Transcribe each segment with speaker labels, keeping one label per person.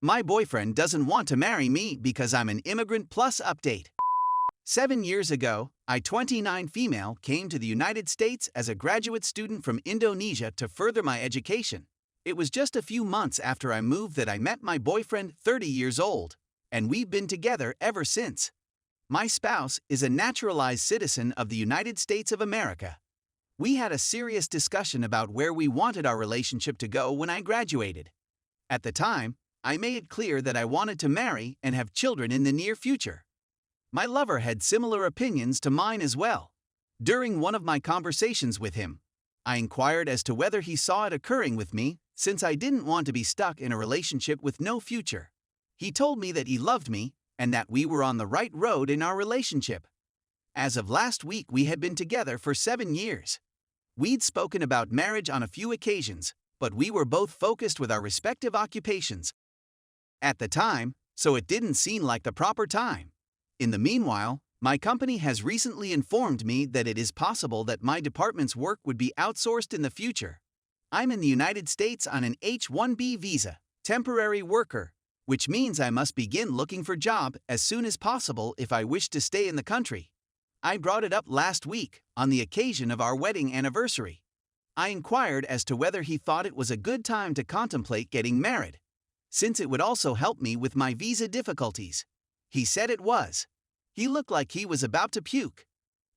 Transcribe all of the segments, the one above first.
Speaker 1: My boyfriend doesn't want to marry me because I'm an immigrant plus update. 7 years ago, I, 29 female, came to the United States as a graduate student from Indonesia to further my education. It was just a few months after I moved that I met my boyfriend, 30 years old, and we've been together ever since. My spouse is a naturalized citizen of the United States of America. We had a serious discussion about where we wanted our relationship to go when I graduated. At the time, I made it clear that I wanted to marry and have children in the near future. My lover had similar opinions to mine as well. During one of my conversations with him, I inquired as to whether he saw it occurring with me, since I didn't want to be stuck in a relationship with no future. He told me that he loved me and that we were on the right road in our relationship. As of last week, we had been together for 7 years. We'd spoken about marriage on a few occasions, but we were both focused with our respective occupations at the time, so it didn't seem like the proper time. In the meanwhile, my company has recently informed me that it is possible that my department's work would be outsourced in the future. I'm in the United States on an H-1B visa, temporary worker, which means I must begin looking for a job as soon as possible if I wish to stay in the country. I brought it up last week, on the occasion of our wedding anniversary. I inquired as to whether he thought it was a good time to contemplate getting married, since it would also help me with my visa difficulties. He said it was. He looked like he was about to puke.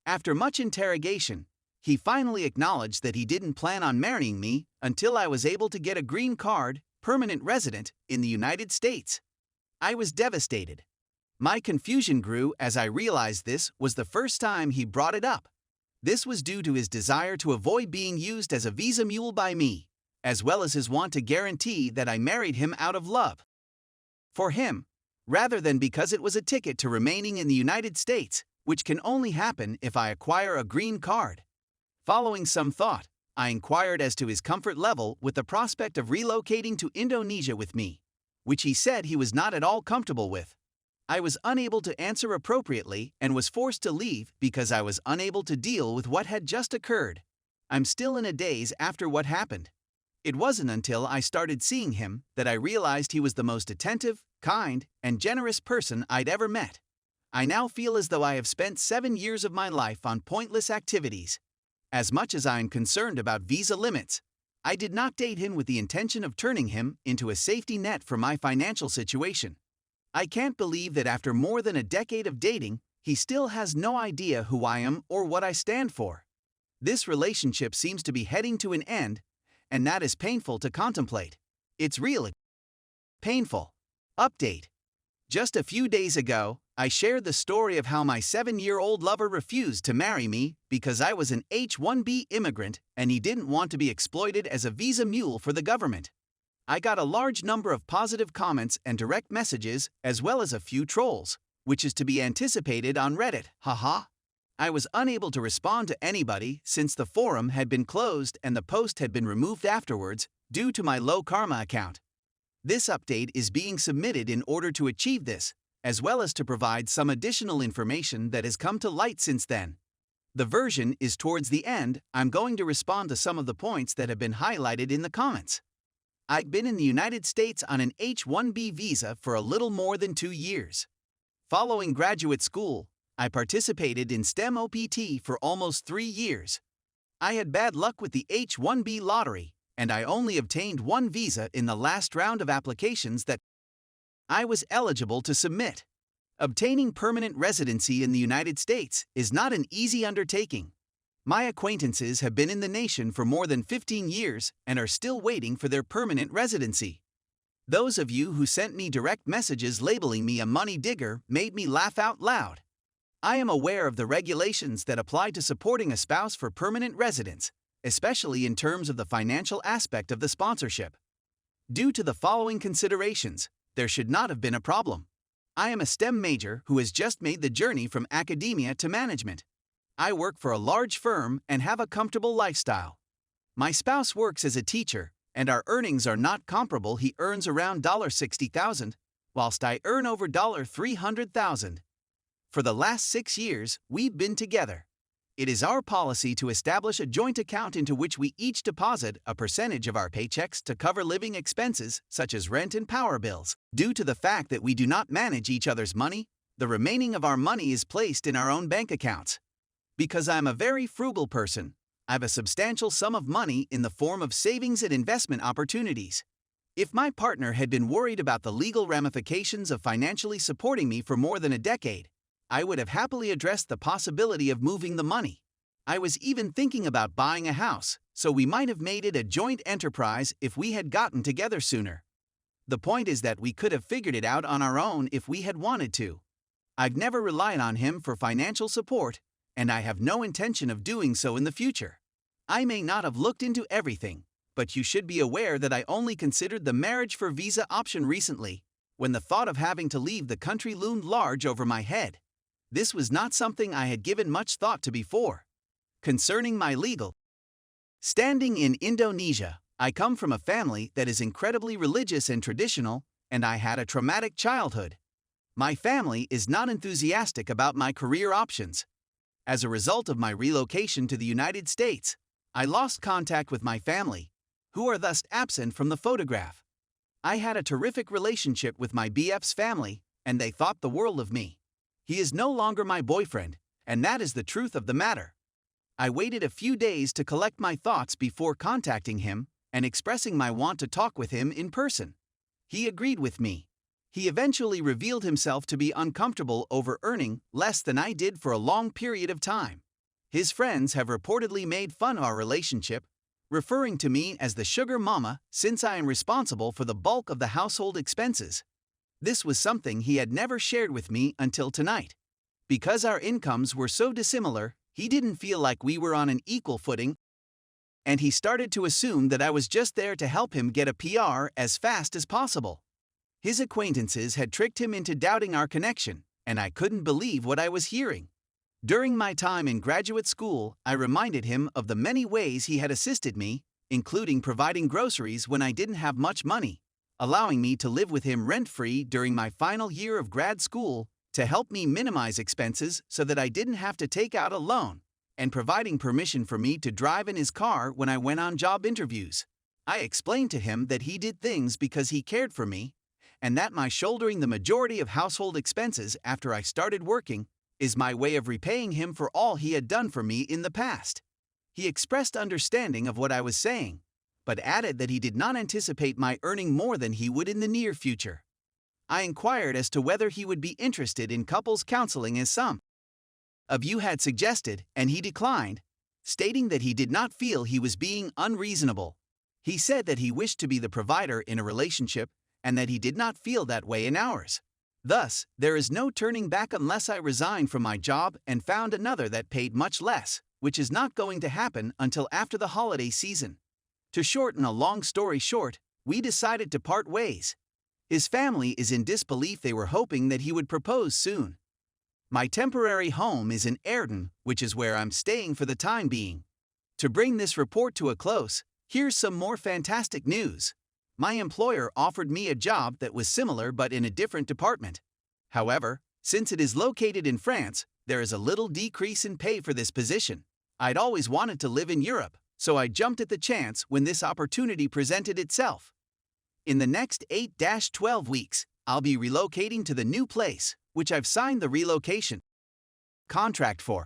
Speaker 1: After much interrogation, he finally acknowledged that he didn't plan on marrying me until I was able to get a green card, permanent resident, in the United States. I was devastated. My confusion grew as I realized this was the first time he brought it up. This was due to his desire to avoid being used as a visa mule by me, as well as his want to guarantee that I married him out of love for him, rather than because it was a ticket to remaining in the United States, which can only happen if I acquire a green card. Following some thought, I inquired as to his comfort level with the prospect of relocating to Indonesia with me, which he said he was not at all comfortable with. I was unable to answer appropriately and was forced to leave because I was unable to deal with what had just occurred. I'm still in a daze after what happened. It wasn't until I started seeing him that I realized he was the most attentive, kind, and generous person I'd ever met. I now feel as though I have spent 7 years of my life on pointless activities. As much as I am concerned about visa limits, I did not date him with the intention of turning him into a safety net for my financial situation. I can't believe that after more than a decade of dating, he still has no idea who I am or what I stand for. This relationship seems to be heading to an end, and that is painful to contemplate. It's really painful. Update. Just a few days ago, I shared the story of how my 7-year-old lover refused to marry me because I was an H-1B immigrant and he didn't want to be exploited as a visa mule for the government. I got a large number of positive comments and direct messages, as well as a few trolls, which is to be anticipated on Reddit, haha. I was unable to respond to anybody since the forum had been closed and the post had been removed afterwards due to my low karma account. This update is being submitted in order to achieve this, as well as to provide some additional information that has come to light since then. The version is towards the end. I'm going to respond to some of the points that have been highlighted in the comments. I've been in the United States on an H-1B visa for a little more than 2 years. Following graduate school, I participated in STEM OPT for almost 3 years. I had bad luck with the H-1B lottery, and I only obtained one visa in the last round of applications that I was eligible to submit. Obtaining permanent residency in the United States is not an easy undertaking. My acquaintances have been in the nation for more than 15 years and are still waiting for their permanent residency. Those of you who sent me direct messages labeling me a money digger made me laugh out loud. I am aware of the regulations that apply to supporting a spouse for permanent residence, especially in terms of the financial aspect of the sponsorship. Due to the following considerations, there should not have been a problem. I am a STEM major who has just made the journey from academia to management. I work for a large firm and have a comfortable lifestyle. My spouse works as a teacher, and our earnings are not comparable. He earns around $60,000, whilst I earn over $300,000. For the last 6 years, we've been together. It is our policy to establish a joint account into which we each deposit a percentage of our paychecks to cover living expenses such as rent and power bills. Due to the fact that we do not manage each other's money, the remaining of our money is placed in our own bank accounts. Because I'm a very frugal person, I have a substantial sum of money in the form of savings and investment opportunities. If my partner had been worried about the legal ramifications of financially supporting me for more than a decade, I would have happily addressed the possibility of moving the money. I was even thinking about buying a house, so we might have made it a joint enterprise if we had gotten together sooner. The point is that we could have figured it out on our own if we had wanted to. I've never relied on him for financial support, and I have no intention of doing so in the future. I may not have looked into everything, but you should be aware that I only considered the marriage for visa option recently, when the thought of having to leave the country loomed large over my head. This was not something I had given much thought to before. Concerning my legal standing in Indonesia, I come from a family that is incredibly religious and traditional, and I had a traumatic childhood. My family is not enthusiastic about my career options. As a result of my relocation to the United States, I lost contact with my family, who are thus absent from the photograph. I had a terrific relationship with my BF's family, and they thought the world of me. He is no longer my boyfriend, and that is the truth of the matter. I waited a few days to collect my thoughts before contacting him and expressing my want to talk with him in person. He agreed with me. He eventually revealed himself to be uncomfortable over earning less than I did for a long period of time. His friends have reportedly made fun of our relationship, referring to me as the sugar mama since I am responsible for the bulk of the household expenses. This was something he had never shared with me until tonight. Because our incomes were so dissimilar, he didn't feel like we were on an equal footing, and he started to assume that I was just there to help him get a PR as fast as possible. His acquaintances had tricked him into doubting our connection, and I couldn't believe what I was hearing. During my time in graduate school, I reminded him of the many ways he had assisted me, including providing groceries when I didn't have much money, allowing me to live with him rent-free during my final year of grad school to help me minimize expenses so that I didn't have to take out a loan, and providing permission for me to drive in his car when I went on job interviews. I explained to him that he did things because he cared for me, and that my shouldering the majority of household expenses after I started working is my way of repaying him for all he had done for me in the past. He expressed understanding of what I was saying, but added that he did not anticipate my earning more than he would in the near future. I inquired as to whether he would be interested in couples counseling as some of you had suggested, and he declined, stating that he did not feel he was being unreasonable. He said that he wished to be the provider in a relationship and that he did not feel that way in ours. Thus, there is no turning back unless I resign from my job and found another that paid much less, which is not going to happen until after the holiday season. To shorten a long story short, we decided to part ways. His family is in disbelief. They were hoping that he would propose soon. My temporary home is in Ayrton, which is where I'm staying for the time being. To bring this report to a close, here's some more fantastic news. My employer offered me a job that was similar but in a different department. However, since it is located in France, there is a little decrease in pay for this position. I'd always wanted to live in Europe, so I jumped at the chance when this opportunity presented itself. In the next 8-12 weeks, I'll be relocating to the new place, which I've signed the relocation contract for.